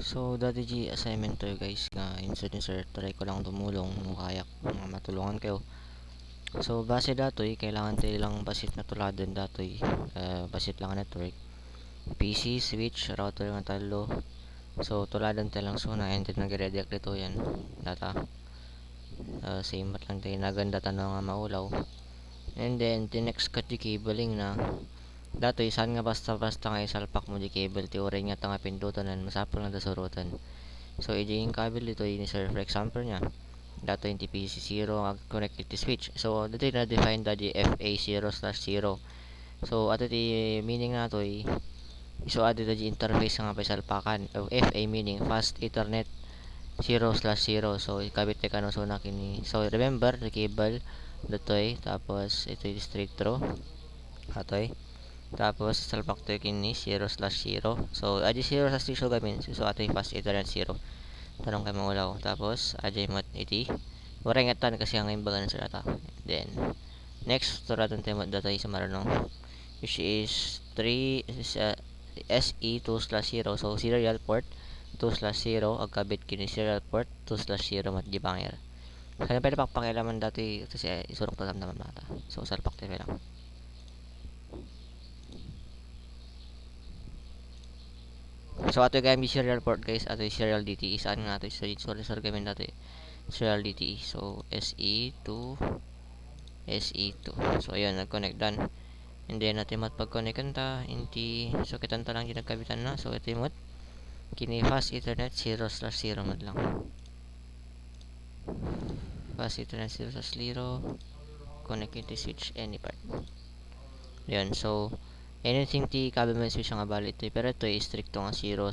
So, dati assignment to guys nga insert ni sir, try ko lang tumulong no kaya nga matulungan kayo. So, base datoy kailangan tayo lang basit na tuladan datoy. Basit lang network. PC, switch, router nga talo. So, tuladan tayo lang suna and then nag-redirect dito yan. Data. Same mat lang tayo naganda tanong nga maulaw. And then, the next cut di cabling na. Datoy, saan nga basta-basta nga isalpak mo di cable, teori nga tanga pindutan masapol na dasurutan. So, yung cable dito ni sir, for example niya, dato yung TPC0 ang connected to switch. So, dito na define dati FA0/0. So, ato di meaning na to so ato di interface nga pa salpakan. FA meaning fast ethernet 0/0. So, ikabit ka no so na kini. So, remember the cable datoy tapos ito yung straight through. Atoy. Tapos salpak to kini 0/0. So, adi 0/0 gamin. So, ato yung fast ethernet 0. Tanong kay maulaw. Tapos, ajay mat iti. Warengatan kasi ang imbagan sa data. Then, next, turatan tayo data sa maranong. Which is 3 SE2/0. So, serial port 2/0. Agkabit kini serial port 2/0 mat gibangir. Kaya pwede pakialaman dati kasi isurong to naman mata. So, salpak tayo lang. So, ato yung gamit serial port guys. Ato yung serial DTE. Saan nga ato yung sorry gamit dati. Serial DTE. So, SE2. So, ayun, nag-connect done. And then, natin pag-connectan ta. Hindi, so, kitan ta lang yung nagkabitan na. So, ito yung kini fast ethernet 0/0 mat lang. Fast ethernet 0/0. Connectivity switch any part. Yan, so, anything ti cable man switch nga valid to. Pero ito, stricto nga 0/0.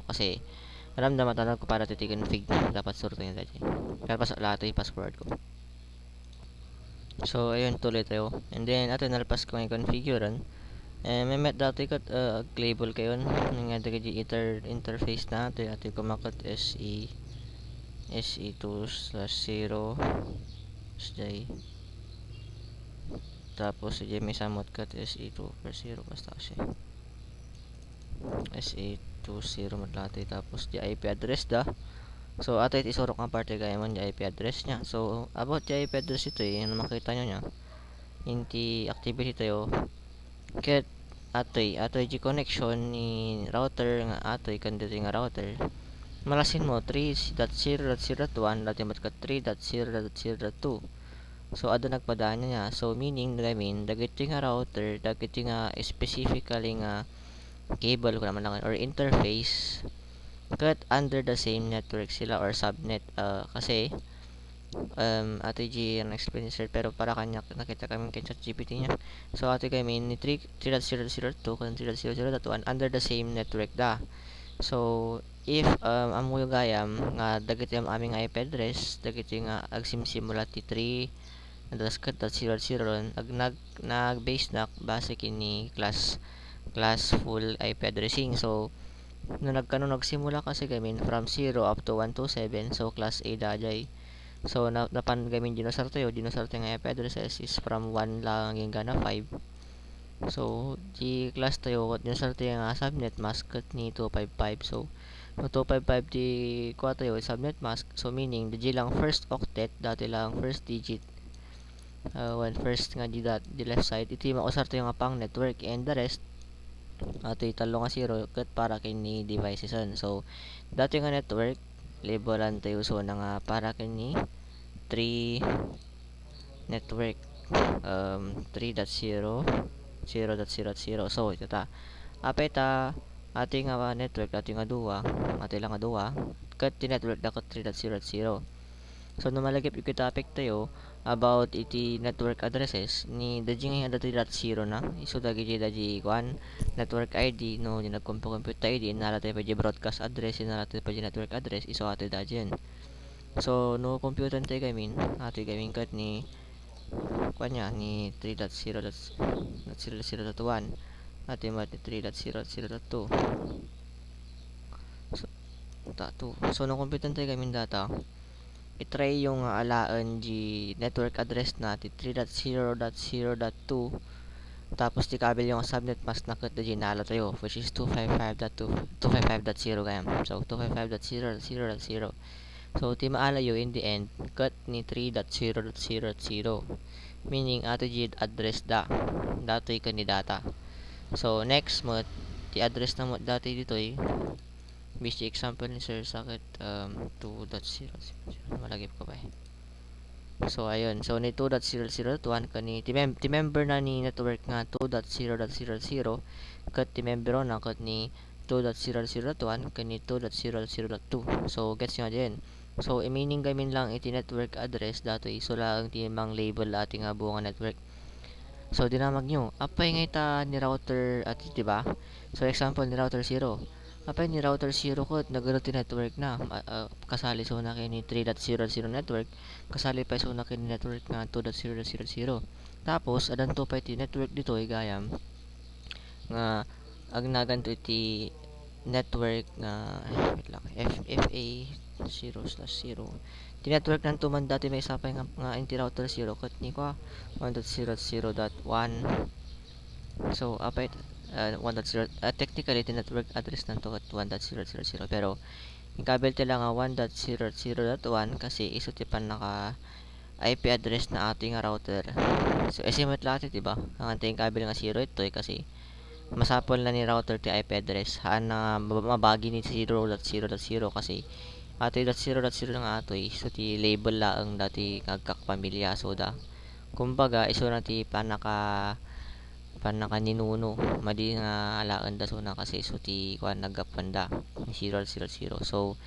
Kasi, naramdaman tanong ko para config dapat surto nyo dati. Pero pas lahat yung password ko. So, ayun, tuloy tayo. And then, ato nalpas ko yung configurean. May met dati kat label kayo nga dagi interface na ito kumakot SE2/0 tapos may samot kat SE2/0 basta kasi SE20 madlati tapos di IP address da. So ato iti isurok ang parte kaya man di IP address niya. So about di IP address ito yung makita nyo niya hindi activity tayo ket atoy G connection ni router nga atoy kandidato nga router malasin mo 3.0.0.1 dati mat ka 3.0.0.2. So ada nagpadaan niya. So meaning gamin dagiti nga router dagiti nga specifically nga cable ko naman lang or interface cut under the same network sila or subnet kasi ato ang explain sir pero para kanya nakita kami kay ChatGPT niya. So ato kami ni 3.0.0.2 kan 3.0.0.1 under the same network da. So if amuyo gayam nga dagiti am aming IP address dagiti nga agsimsimula ti 3 address kat 0.0 ag nag base na base kini class full IP addressing. So no nagsimula kasi gamin from 0 up to 127 so class A dajay. So napan gamin dinosarto nga IP addresses is from 1 lang hanggang 5. So di class tayo dinosarto nga subnet mask ni 255. So no 255 di kuha tayo subnet mask. So meaning di lang first octet dati lang first digit one first nga di left side ito yung mausarto yung pang network and the rest ato italo nga 0 kat para kini devices on. So dati nga network labelan tayo so na nga para kini 3 network 3.0 0.0.0. So ito ta apay ta ating nga network ating nga duwa ating lang nga duwa kat ti network dakot 3.0.0. So numalagip yung topic tayo about iti network addresses ni daji nga dati 3.0 na iso daji kuan network ID no di nagcompute ID nala tayo pa broadcast address nala tayo pa network address iso ato daji. So no computer tayo gamin ato gamin kat ni kuanya ni 3.0.0.1 ato mat ni 3.0.0.2. So so no computer tayo gamin data itry yung alaan di network address natin 3.0.0.2 Tapos ti kabel yung subnet mask na kat da ginala tayo, which is 255.255.0 gayam. So 255.0.0.0. So ti maala yo in the end kat ni 3.0.0.0, meaning ato jid address da datoy kan ni data. So next mo ti address na mo dati ditoy base example ni sir sakit 2.0 malagip ko ba. So ayun, so ni 2.0.0.1 kani ti member na ni network nga 2.0.0.0 ket ti member na ket ni 2.0.0.1 kani 2.0.0.2. So gets nyo din. So meaning gamin lang iti network address datoy so lang ti mang label ating nga buong network. So dinamag nyo, apay nga ita ni router at di ba? So example ni router 0. Apay ni router 0 ko nagano ti network na kasali so na kini 3.0.0 network, kasali pa so na kini network nga 2.0.0.0. Tapos adan to pa ti network ditoy gayam nga agnagan to iti network nga wait lang FFA 0/0. Ti network nanto man dati may sapay nga inti router 0 ket ni kwa 1.0.0.1. So apay 1.0 technically ti network address nanto ket 1.0.0.0 pero yung kabel tila nga 1.0.0.1 kasi iso ti pan naka IP address na ating nga router. So estimate lati diba? Ang anting kabel nga 0 ito kasi masapol na ni router ti IP address haan na mabagi ni 0.0.0 kasi atoy 0.0 nga atoy so ti label laeng dati ngagkak pamilya so da kumbaga iso na ti panaka ninuno madi nga alaan da so na kasi iso ti kuan nagapanda ni 0.0.0. So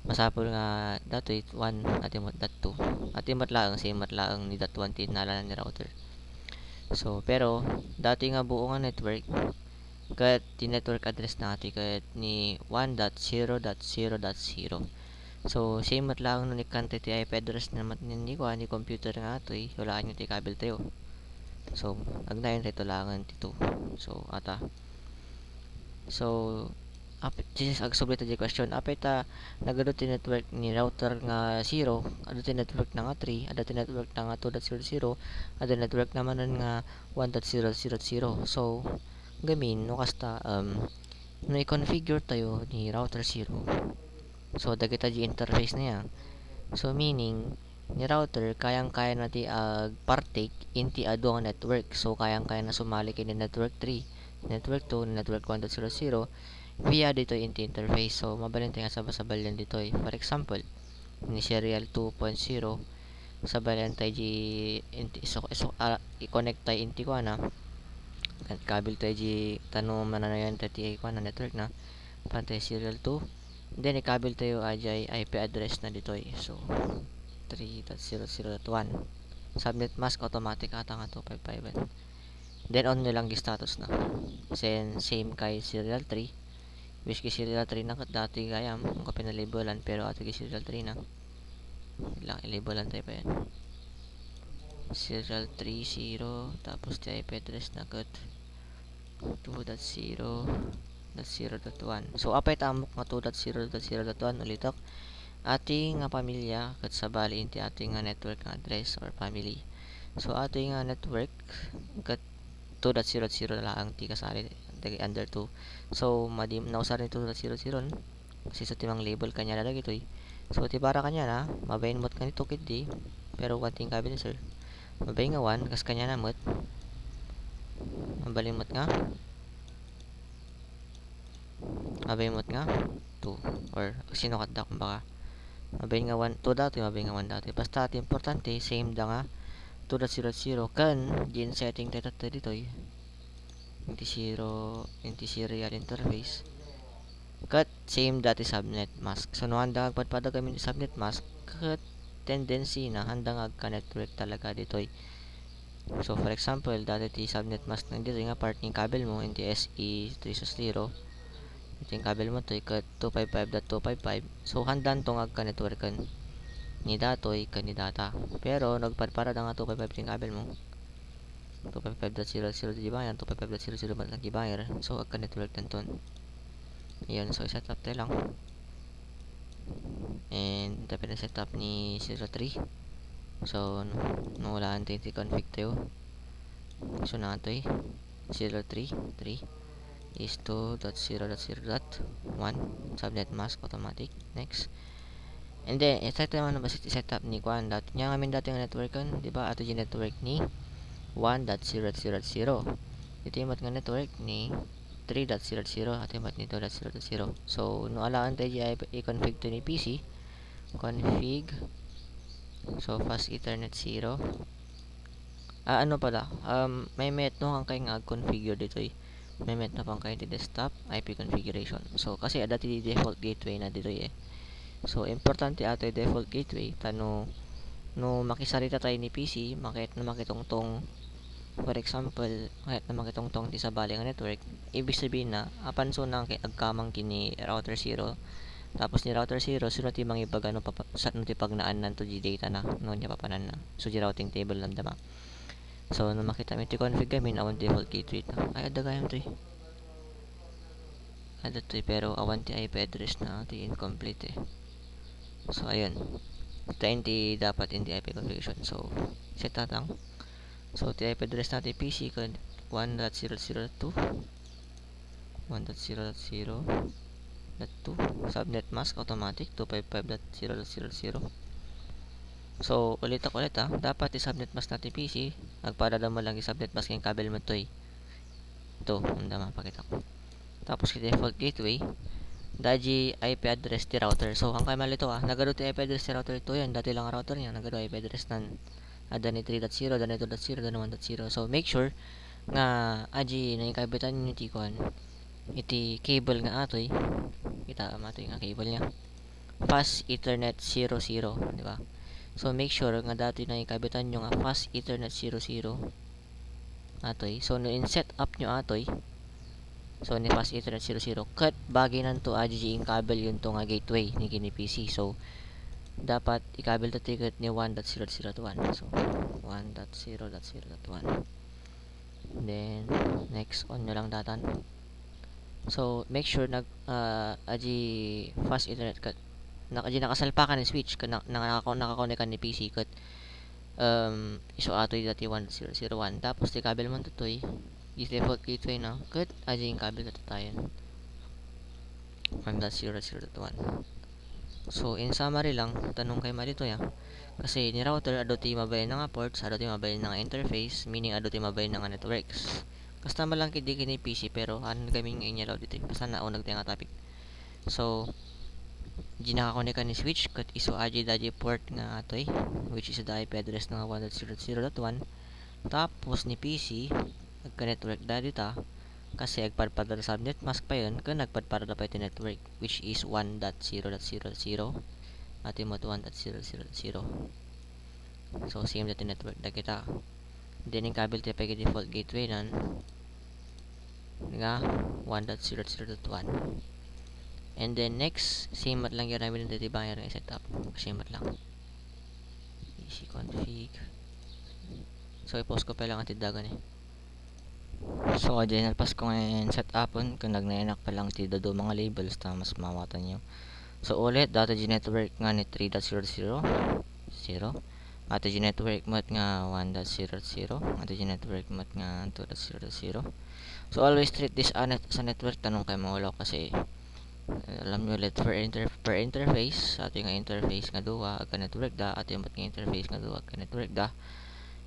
masapol nga datoy 1 atimot dat 2 atimot laeng same mat laeng ni dat 1 ti nalanan ni router. So pero dati nga buo nga network ket ti network address nati ket ni 1.0.0.0. So same mat lang no ni kante ti IP address naman ni kuan ni computer nga atoy walaan nyo ti kabel tayo. So agnayon rito langan ti 2. So ata. So this is agsublay ta di question apay ta nagado ti network ni router nga 0 ado ti network na nga 3 ado ti network na nga 2.0.0 ado network naman nun nga 1.0.0.0. So gamin no kasta no i-configure tayo ni router 0 so dagita di interface na yan. So meaning ni router kayang-kaya na ti partake inti adu nga network. So kayang-kaya na sumali kini network 3, network 2, network 1.0.0 via dito inti interface. So mabalin tayo nga sabal-sabal dito for example ni serial 2.0 sabalan tayo di inti i-connect tayo inti ko na kabel tayo di tanong mananayan tayo ti ko na network na pantay serial 2 then ikabel tayo ajay IP address na dito so 3.0.0.1 subnet mask automatic ata nga 255 then on nyo lang di status na then same kay serial 3 which kay serial 3 na kat dati gayam kung pinalabelan pero ato kay serial 3 na lang ilabelan tayo pa yan serial 3.0 tapos ti IP address na kat 2.0.0.1. So apay tamok nga 2.0.0.1 ulitok ating nga pamilya ket sabali inti ating nga network address or family. So ating nga network ket 2.0.0 lang ti kasali under 2. So madi nausar ni 2.0.0 kasi sa timang label kanya lalagay itoy. So ti para kanya na mabayin mot kanito kit di pero kanting kabel sir mabayin nga 1 kas kanya na mot mabalimot nga mabalimot nga 2 or sino kadda kumbaga mabayin nga 1 2 dati mabayin nga 1 dati basta ati importante same da nga 2.0.0 kan gin setting tayo ditoy inti 0 inti serial interface kat same dati subnet mask so no handa agpadpada kami subnet mask kat tendency na handa agka network talaga ditoy. So for example dati ti subnet mask nang dito nga part ng kabel mo inti SE 3.0 ito yung kabel mo to kat 255.255 so handan tong agka networkan ni datoy kan ni data pero nagpadpada nga 255 yung kabel mo 255.0.0 di ba yan 255.0.0 man lang gibayar so agka network tanton yun so set up tayo lang and tapos na set up ni 03 so nawalaan tayo ti config tayo so na ito 03 3 is 2.0.0.1 subnet mask automatic. Next. And then, set naman na ba setup ni Kwan dati. Nga kami dati nga network kan, di ba? Ato yung network ni 1.0.0.0. Ito yung nga network ni 3.0.0 at yung ni 2.0.0. So, no alaan tayo i-config to ni PC. Config. So, fast ethernet 0. Ano pala? May met no kang kay nga configure dito eh. May met na pang kay desktop IP configuration. So, kasi dati default gateway na dito eh. So, importante ato yung default gateway. Tano, no makisarita tayo ni PC, makit na makitongtong, for example, kahit na makitongtong di sa bali nga network, ibig sabihin na, apanso na kay agkamang kini router 0, tapos ni router 0, sunod yung mga ibag, ano, sa no pagnaan nan to di data na, no niya papanan na. So, di routing table lang dama. So, no makita mo ito config kami, awan default gateway na. Ay, ada gayam to eh. Ada to eh, pero awan ti IP address na, ito incomplete eh. So, ayun. Ito hindi dapat hindi IP configuration. So, set na lang. So, ito IP address natin PC kung 1.0.0.2 1.0.0.2 subnet mask automatic 255.0.0.0. So, ulit dapat i-subnet mask natin PC. Nagpadala mo lang i-subnet mask yung kabel mo to eh. Ito, hindi mapakita ko. Tapos, default gateway. Daji IP address di router. So, ang kamal ito nagado ti IP address di router ito yan. Dati lang router niya. Nagado IP address nan dani 3.0, dani 2.0, dani 1.0. So, make sure nga aji na ikabitan nyo iti kon. Iti cable nga atoy. Kita matoy nga cable niya. Fast Ethernet 00, di ba? So, make sure nga dati na ikabitan nyo nga Fast Ethernet 00 atoy. So, no in set up nyo atoy. So, ni Fast Ethernet 00. Cut bagay nanto aji yung kabel yun to nga gateway ni kini PC. So, dapat ikabel to ticket ni 1.0.0.1. So, 1.0.0.1. Then, next on nyo lang datan. So, make sure aji Fast Ethernet cut. Aji nakasalpakan ni switch nakakonek ka ni PC cut. Iso atoy dati 1.0.0.1. Tapos, ti kabel mo to toy. Is default gateway na. Cut aji yung kabel na tayo. 1.0.0.1. So, in summary lang, tanong kay Marito ya. Kasi ni router, ado ti mabay na nga ports, ado ti mabay na nga interface, meaning ado ti mabay na nga networks. Basta malang kidi kini PC, pero ano kaming inyalaw dito. Basta naunag tayo nga topic. So, di nakakonek ka ni switch, kat iso aji daji port nga atoy, which is the IP address nga 1.0.0.1. Tapos ni PC, nagka-network dati ta, kasi agpadpada subnet mask pa yun kung nagpadpada pa ito network which is 1.0.0.0 at imot 1.0.0.0. So same dati network na kita. Then yung kabel tayo pag default gateway nan nga 1.0.0.1. And then next same at lang yun namin dati bang yung setup. Same at lang easy config. So i-post ko pa lang at dagan eh. So, general pas ko ngayon set upon kung nagnainak pa lang ti do mga labels ta mas mawatan nyo. So, ulit data G network nga ni 3.0.0 ato G network mat nga 1.0.0 ato G network mat nga 2.0.0. So, always treat this sa network tanong kay mawala kasi alam nyo ulit per interface ato nga interface nga duwa agka network da ato yung mat nga interface nga duwa agka network da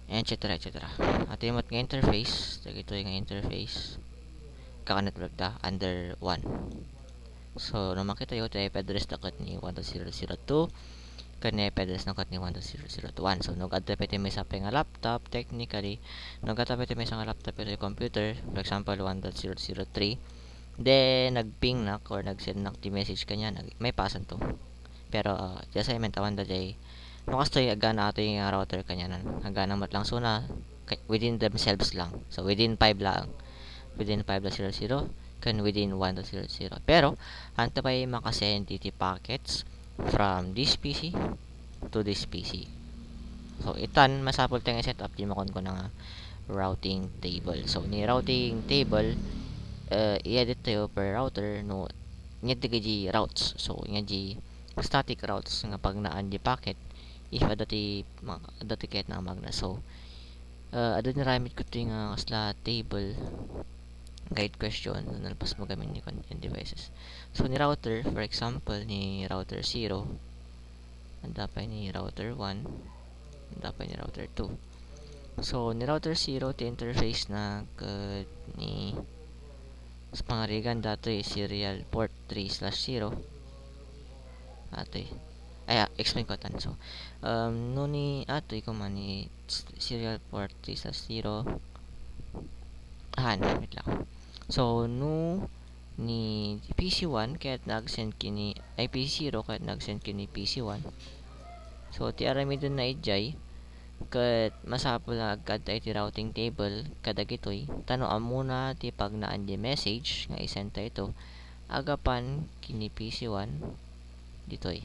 etc. At yung nga interface, ito yung interface kaka-network da under 1. So, naman kita yung IP address na kat ni 1.0.0.2 kan IP address na kat ni 1.0.0.1. So, nag-atapit may sa nga laptop, technically, nag-atapit may sa nga laptop pero yung computer, for example, 1.0.0.3 then, nag-ping na or nag-send na ti message kanya, may pasan to. Pero, just I meant, awan da jay no kastoy agana ato yung router kanya nan agana mat lang so na within themselves lang so within 5 lang within 5.0.0 kan within 1.0.0 pero hanto pa yung makasend DT packets from this PC to this PC. So itan masapol tayong setup di makon ko na routing table. So ni routing table i-edit tayo per router no nga di routes. So nga di static routes nga pag naan di packet if adati kahit na magna. So Ada na ramit ko ito nga kasla table guide question nalpas mo gamit ni content devices. So ni router, for example ni router 0, andapay ni router 1, andapay ni router 2. So ni router 0 ti interface na ni sa pangarigan datoy serial port 3/0 atoy explain ko tan. So no ni atoy ko man ni serial port 3/0 wait lang. So no ni PC1 kaya't nag-send kini ay PC0 kaya't nag-send kini PC1. So ti aramidon na ijay ket masapul nga agkad iti routing table kada gitoy tanoan muna ti pagnaan di message nga isend ta ito agapan kini PC1 ditoy.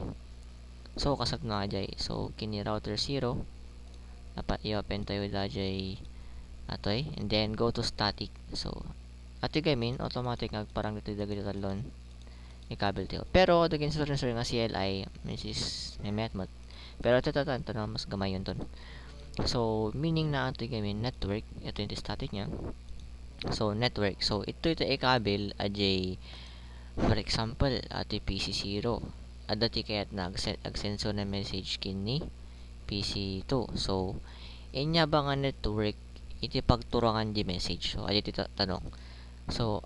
So kasat na jay. So kini router 0 dapat i-open tayo dajay atoy and then go to static. So ati gamin automatic parang dito dagiti talon i-kabel tayo. Pero dagin sa nga CLI Mrs. Memetmot. Pero ito na mas gamay yun ton. So meaning na ito gamin network ito yung static niya. So network. So ito i-kabel ajay for example ati PC0 adati kaya't nag-sensor na message kini PC2. So inya ba nga network iti pagturangan di message. So adi tanong. So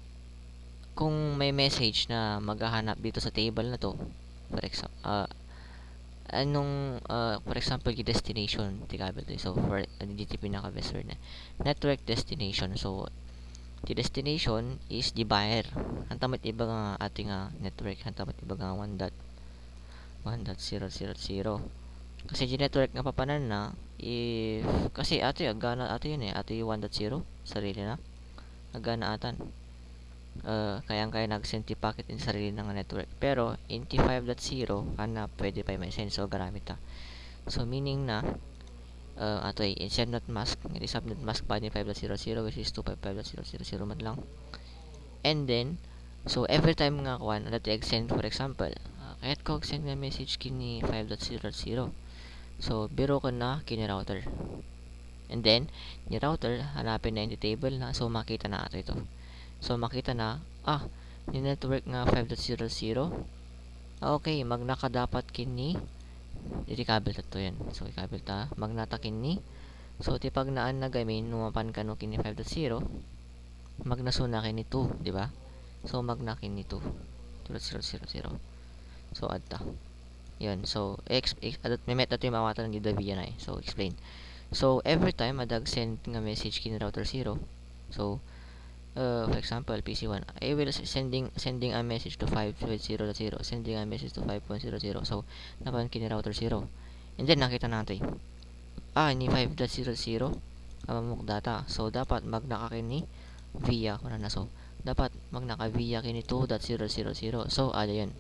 kung may message na maghahanap dito sa table na to for example for example yung destination ti kabel to. So for dito pinaka best word na network destination. So the destination is the buyer hantamit iba nga ating network hantamit iba nga 1.1.0.0 kasi di network nga papanan na if kasi ato agana ato yun ato yung 1.0 sarili na agana atan kaya nag-send ti packet in sarili ng network. Pero in T5.0 kana pwede pa may send so garamit ta. So meaning na atoy send not mask ngiti subnet mask pa ni 5.00 which is 255.0.0.0 man lang. And then so every time nga kuan that send for example kahit ko send nga message kini 5.0.0 so biro ko na kini router. And then ni router hanapin na in the table na so makita na ato ito. So makita na ni network nga 5.0.0 okay magnaka dapat kini iti kabel to yan. So ikabel ta magnata kini so ti pagnaan na gamin numapan kano kini 5.0 magnasuna kini 2 di ba? So magna kini 2.0.0.0 so adta yun. So adot may meta to yung mawatan ng Davia na so explain. So every time adag send nga message kini router 0 so for example PC1 I will sending a message to 5.0.0 sending a message to 5.0.0 so napan kini router 0 and then nakita natin ni 5.0.0 mamuk data so dapat magnaka kini via kuna na so dapat magnaka via kini 2.0.0 so ada yun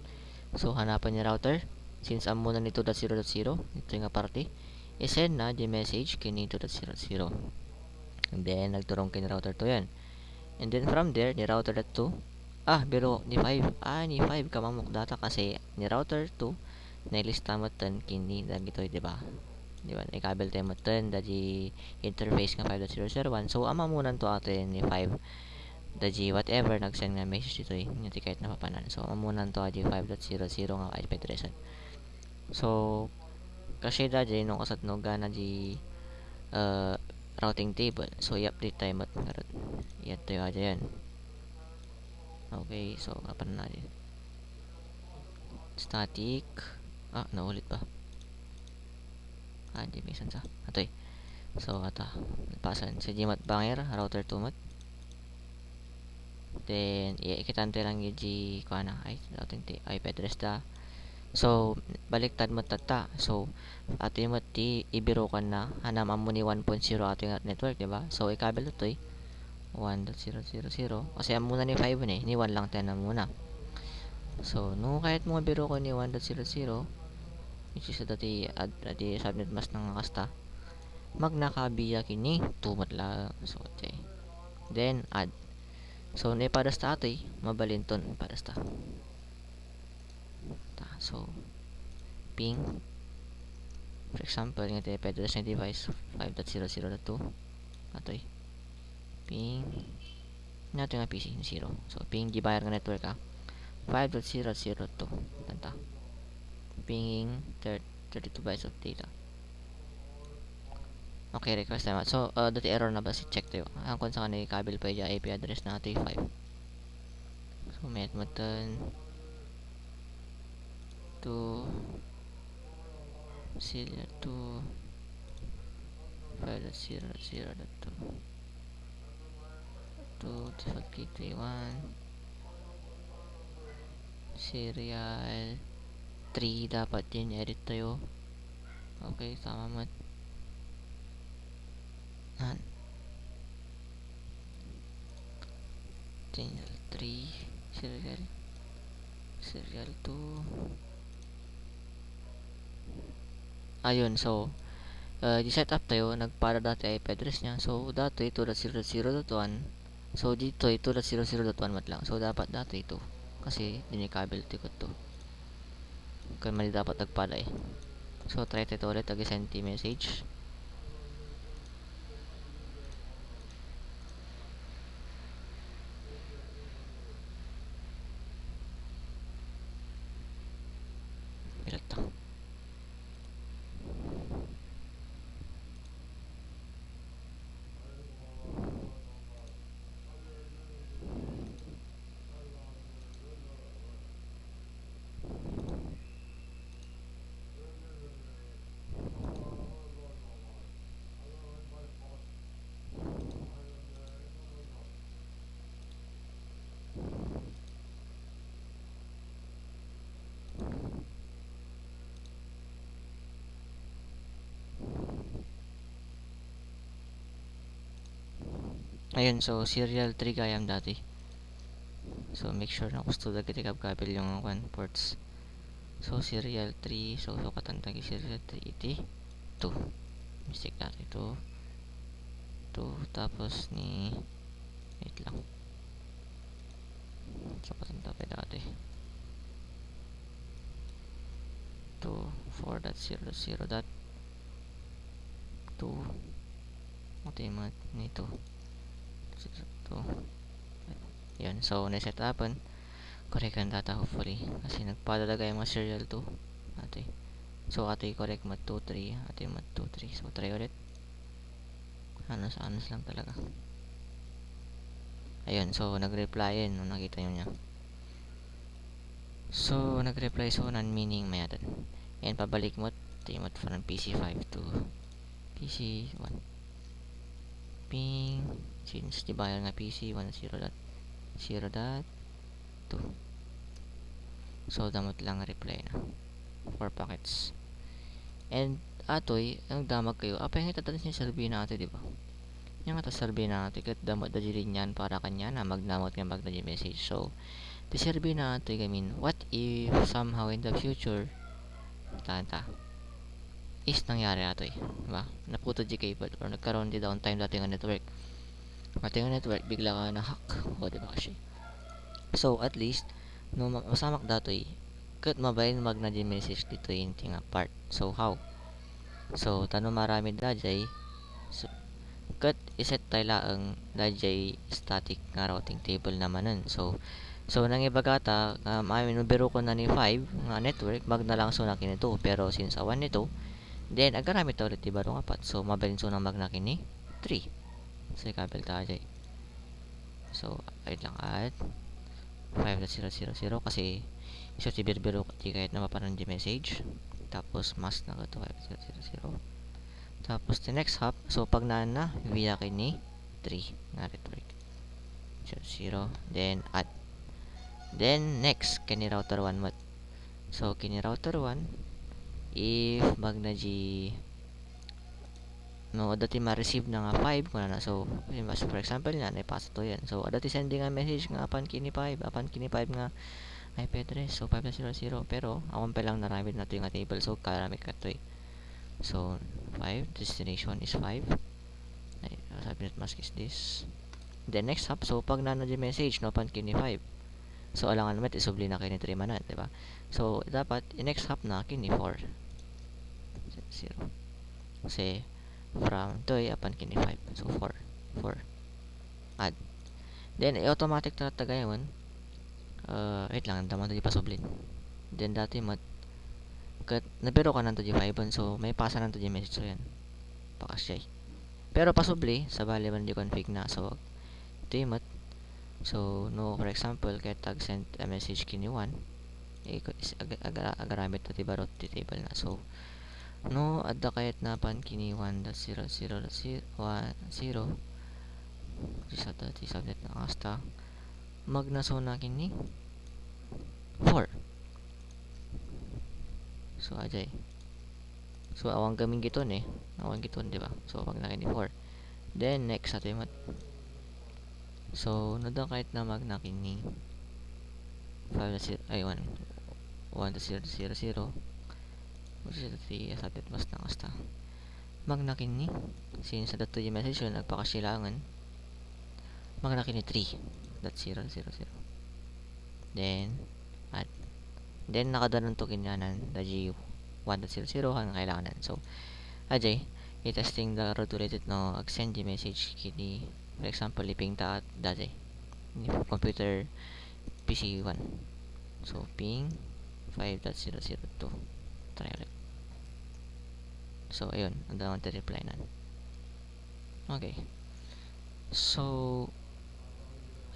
so hanapan ni router since amo na ni 2.0.0 ito nga parte i-send na di message kini 2.0.0 and then nagturong kini router to yan. And then from there, ni router 2, biro ni 5. Ni 5 ka mamuk data kasi ni router 2 nailista mo tan kini dagito, di ba? Di ba? Ikabel tayo mo tan daji interface nga 5.0.0.1. So ama muna to ato ni 5 daji whatever nag-send nga message dito yung kahit napapanan. So ama muna to daji 5.0.0 nga IP address. So kasi daji nung kasat no gana di routing table. So i-update tayo mo karon. Ito yung aja yan. Okay, so kapan na din. Static. Naulit pa. Di may sa. Atoy. So ata. Pasan sa Gmat banger router 2 mat. Then ikitante lang yung G kuana ay routing IP address da. So baliktad mo tata. So ato yung mati ibiro kan na hanam mo ni 1.0 ato yung network, di ba? So ikabel ito 1.0.0.0 kasi muna ni 5 ni 1 lang tayo na muna. So no kahit mga biro ko ni 1.0.0 which is dati subnet mask ng kasta magnakabiya kini 2 matla so okay. Then add so ni para sa atoy mabalinton para sa so ping for example nga tayo address ng device 5.0.0.2 atoy ping nato nga PC 0. So ping gibayar nga network 5.0.0.2 tanta pinging 32 bytes of data. Okay, request time. So, dati error na ba si check tayo? Ang kung sa kanay kabel pa yung IP address na ito 5. So, met mo to serial to 5.0.0.2 to default gateway 1 serial 3 dapat din edit tayo. Okay, tama mo. Serial 3 serial 2 ayun. So di-set up tayo, nagpara dati IP address niya. So, dati 2.0.0.1. So, dito 2.0.0.1 mat lang. So, dapat dati ito. Kasi, dinikabel tikot to. Kaya mali dapat nagpara eh. So, try ito ulit. Ag-send message. Ilat lang. Ayun, so serial 3 gayam dati. So make sure na gusto dagiti kabel yung ports. So serial 3, so katantagi serial 3 iti 2. Mistake dati 2 tapos ni wait lang. So katantagi dati 2 4.0.0.2 ultimate nito 2. Yan, so na-set upon correct ang data hopefully kasi nagpadalaga yung mga serial 2 ate. So ate correct mat 2.3 ate mat 2.3. So try ulit. Anos lang talaga. Ayun, so nag-reply yun nung nakita nyo niya. So nag-reply so non-meaning mayatan. And pabalik mo timot from PC5 to PC1 ping since dibayar nga PC1 0.0.2. So damot lang reply na 4 packets. And atoy ang damag kayo apa yung itatalis niya survey natin, di ba? Yung ata survey natin kat damot da jirin yan para kanya na magnamot nga magna message. So the survey natin gamin what if somehow in the future tanta is nangyari atoy, diba? Naputo di cable or nagkaroon di downtime dati nga network. Dati nga network bigla ka na hack. O diba kasi? So at least no masamak datoy kat mabayin magna message dito yung tinga part. So how? So tanong marami dajay. So kat iset tayo laang dajay static nga routing table namanan. So nang ibagata biro ko na ni 5 nga network magna lang so na kinito pero since awan nito then agaramit ulit di barong apat. So mabalin so na magna kini 3. So kabel dajay. So wait lang at 5.0.0.0 kasi iso ti biro di kahit na maparan di message tapos mas na to 5.0.0.0 tapos the next hop so pag na via kini 3 nga network 0 then add then next kini router 1 mat. So kini router 1 if magna G no dati ma-receive na nga 5 kuna na. So for example na ipasa to yan. So dati sending nga message nga apan kini 5 nga IP address. So 5.0.0 pero awan pa lang naramid na to yung table. So karami ka to eh. So 5 destination is 5 ay subnet mask is this. The next hop so pag nano di message no pan kini 5 so alangan naman isubli na kini 3 manan, diba? So dapat next hop na kini 4 0 kasi from toy apan kini 5. So 4 add. Then automatic ta tagayon. Wait lang daman to di pasublin. Then dati mat kat nabiro ka nanto di 5 so may pasa nanto di message so yan. Pakasya. Pero pasubli sa bali man di config na so ito yung mat. So no for example kaya tag send a message kini 1 agaramit na ti barot ti table na so no adda kayat napan kini 1.0.0.0 ti subnet na kasta magnaso na kini 4 so ajay so awang gaming giton awang giton di ba so wag na kini 4 then next ato yung mat so nadang kahit na magna kini 5 ay 1.0.0.0 which is the subnet mas na kasta magna kini since dato yung message yun nagpakasilangan magna kini 3.0.0.0 then add then nakadanon to kinyanan the G 1.0.0 hanggang kailangan so ajay i-testing the road related no send the message kini for example iping ta at dati computer PC 1 so ping 5.0.0.2 try ulit so ayun ang dalawang reply na okay so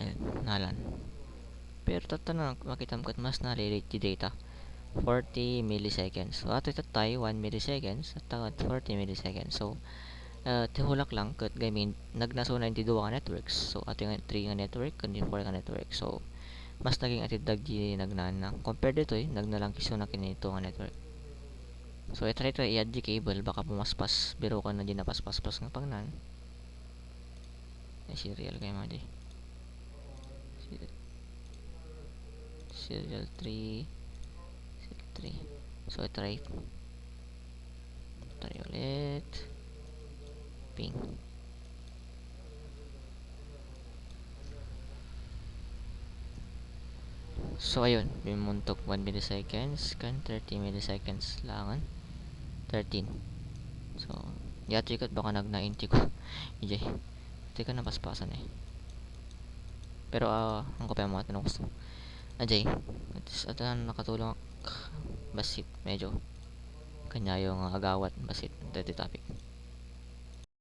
ayun nalan pero tatanong makita mo kat mas na-relate di data 40 milliseconds so ato itatay 1 milliseconds at tawad 40 milliseconds so tihulak lang kat gamin nagnaso 92 ka networks so ato yung 3 nga network kundi 4 ka network so mas naging atidag di nagnana compared dito nagnalang kiso na kinito nga network so i-try i-add di cable baka pumaspas biro ka na di napaspas-pas nga pagnan serial kayo mga di serial 3 so i-try ulit ping so ayun bimuntok 1 milliseconds kan 30 milliseconds langan 13 so yati kat baka nagna-inti ko ijay teka napaspasan pero ang kopya mo tanong gusto ajay at nakatulong basit medyo kanya yung agawat basit dati topic